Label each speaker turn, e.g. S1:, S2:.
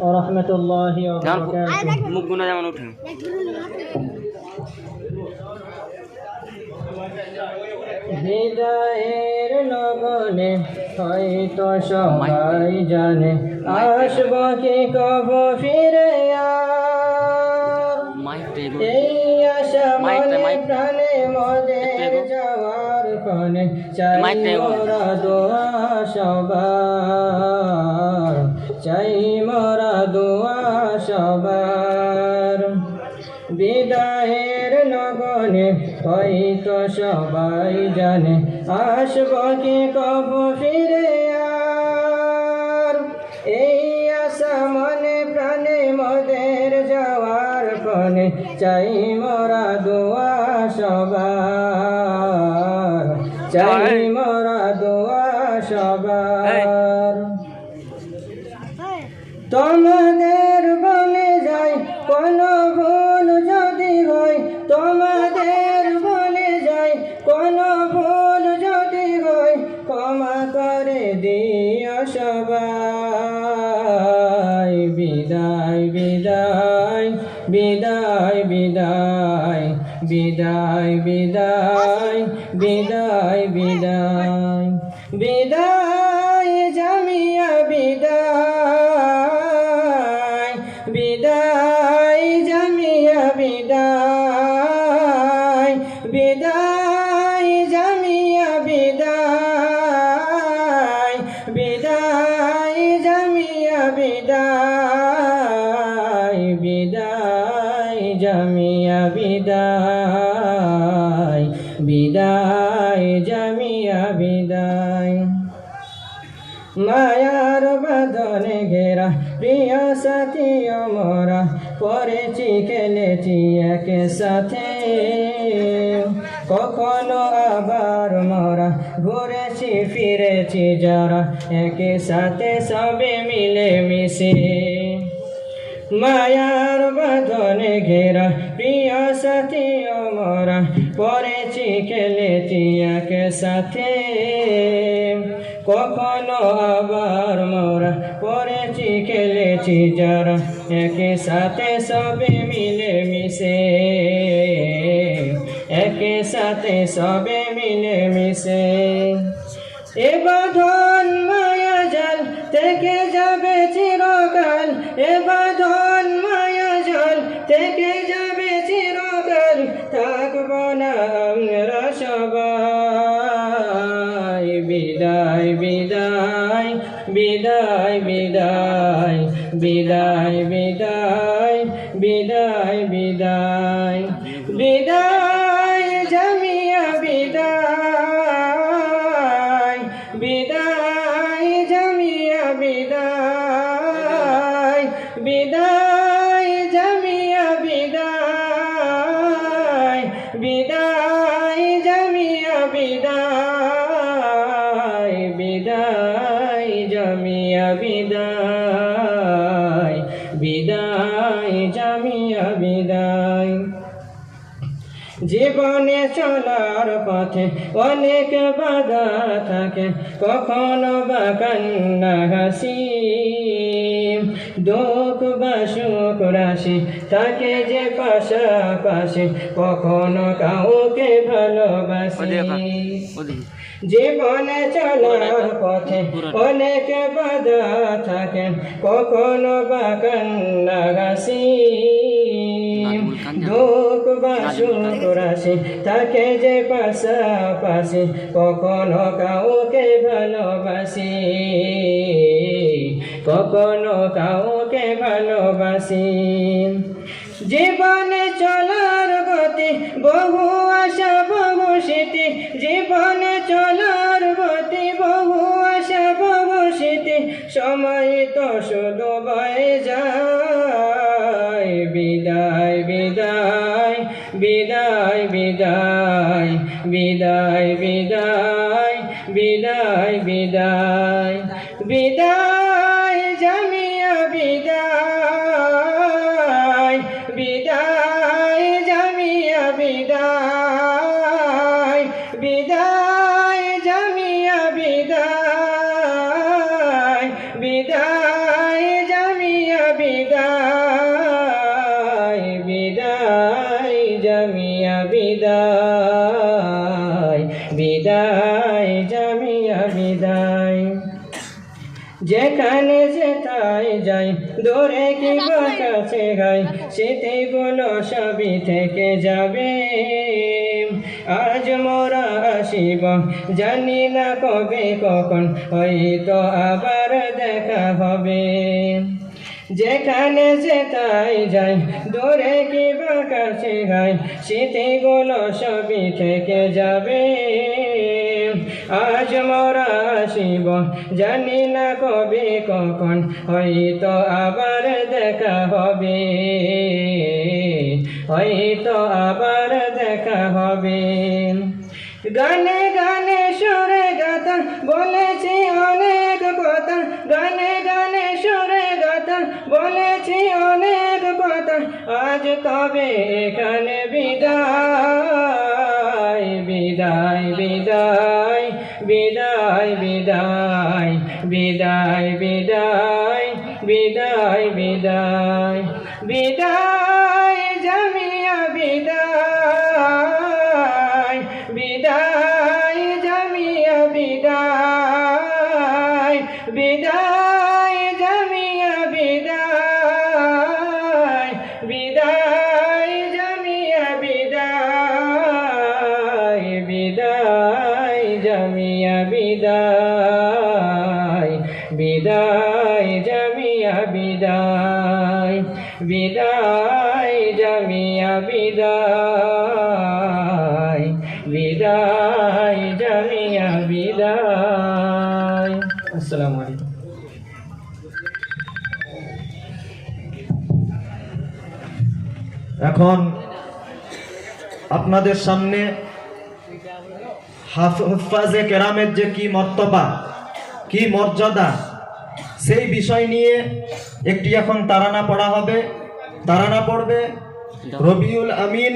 S1: ওয়া রাহমাতুল্লাহি ওয়া বারাকাতুহু।
S2: মুখগুলো যেমন উঠে
S1: হৃদয়ের লগনে হয়তো সবাই জানে আসব কি কবে ফিরে আর। এই আশা মনে প্রাণে মোদের যাওয়ার ক্ষণে চাই মোরা দোয়া সবার, চাই মোরা দোয়া সবার। বিদায়ের লগনে হয়তো সবাই জানে আসব কি কবে ফিরে আর। এই আশা মনে প্রাণে মোদের যাওয়ার ক্ষণে চাই মোরা দোয়া সবার, চাই মোরা দোয়া সবার। তোমাদের বলে যাই কোনো ভুল যদি হয়, তোমাদের বলে যাই কোনো ভুল যদি হয়, ক্ষমা করে দিও সবাই। বিদায় বিদায় বিদায় বিদায় বিদায় বিদায় বিদায় বিদায় বিদায় জামিয়া বিদায়, বিদায় জামিয়া বিদায়, বিদায় জামিয়া বিদায়, বিদায় জামিয়া বিদায়, বিদায় জামিয়া বিদায়, বিদায় জামিয়া বিদায়। মায়ার বাঁধনে ঘেরা প্রিয় সাথী আমরা পড়েছি খেলেছি একে সাথে, কখনো আবার মরা ঘুরেছি ফিরেছি যারা একে সাথে সবে মিলে মিশে। মায়ার বাঁধনে ঘেরা প্রিয় সাথী আমরা পড়েছি খেলেছি একে সাথে, কখনো আবার মোরা পড়েছি খেলেছি যারা একে সাথে সবে মিলে মিশে, একে সাথে সবে মিলে মিশে। এ বাঁধন মায়া জাল থেকে যাবে চিরকাল, এ বাঁধন মায়া জাল থেকে যাবে চিরকাল, থাকবো না আমরা সবাই। বিদায় বিদায় বিদায় বিদায় বিদায় বিদায় বিদায় বিদায় বিদায় জামিয়া বিদায়, বিদায় জামিয়া বিদায়, বিদায় জামিয়া বিদায়, বিদায় জামিয়া বিদায়, বিদায় জামিয়া বিদায়, বিদায় জামিয়া বিদায়। জীবনে চলার পথে অনেক বাধা থাকে, কখনো বা কান্না হাসি, দুঃখ বা সুখ রাশি তাকে যে পাশাপাশি, কখনো কাউকে ভালোবাসি। জীবনে চলার পথে অনেক বাধা থাকে, কখনো বা কান্না হাসি, দুঃখ বা সুখ রাশি তাকে যে পাশাপাশি, কখনো কাউকে ভালোবাসি, কখনো কাউকে ভালোবাসি। জীবনে চলার গতি বহু আশা বহু স্মৃতি, জীবনে চলার গতি বহু আশা বহু স্মৃতি, সময় তো শুধু বয়ে যায়। বিদায় বিদায় বিদায় বিদায় বিদায় বিদায় বিদায় বিদায় বিদায় জামিয়া বিদায়, বিদায় জামিয়া বিদায়, বিদায় জামিয়া বিদায়, বিদায় জামিয়া যেথায় যাই দূরে কি বা কাছে গাই স্মৃতিগুলো সবই থেকে যাবে আজ মোরা আসিব জানি না কবে কখন হয়তো আবার দেখা হবে যেখানে যেতাই যাই দূরে কি বা কাছে গাই স্মৃতিগুলো সবই থেকে যাবে আজ মোরা আসিব জানি না কবে কখন হয়তো আবার দেখা হবে হয়তো আবার দেখা হবে গানে গানে সুরে গাথা বলেছি অনেক কথা গানে গানে সুরে গাথা বলেছি অনেক কথা আজ তবে এখানে বিদায় বিদায় বিদায় বিদায় বিদায় বিদায় বিদায় বিদায় বিদায় বিদায় জামিয়া বিদায় বিদায় জামিয়া বিদায় বিদায় জামিয়া বিদায় বিদায় জামিয়া বিদায় বিদায় জামিয়া বিদায় বিদায় জামিয়া বিদায় বিদায় জামিয়া বিদায় বিদায় জামিয়া বিদায় আসসালামু আলাইকুম
S2: এখন আপনাদের সামনে হুফাজে কেরামের যে কি মর্তবা কি মর্যাদা সেই বিষয় নিয়ে একটি এখন তারানা পড়া হবে তারানা পড়বে রবিউল আমিন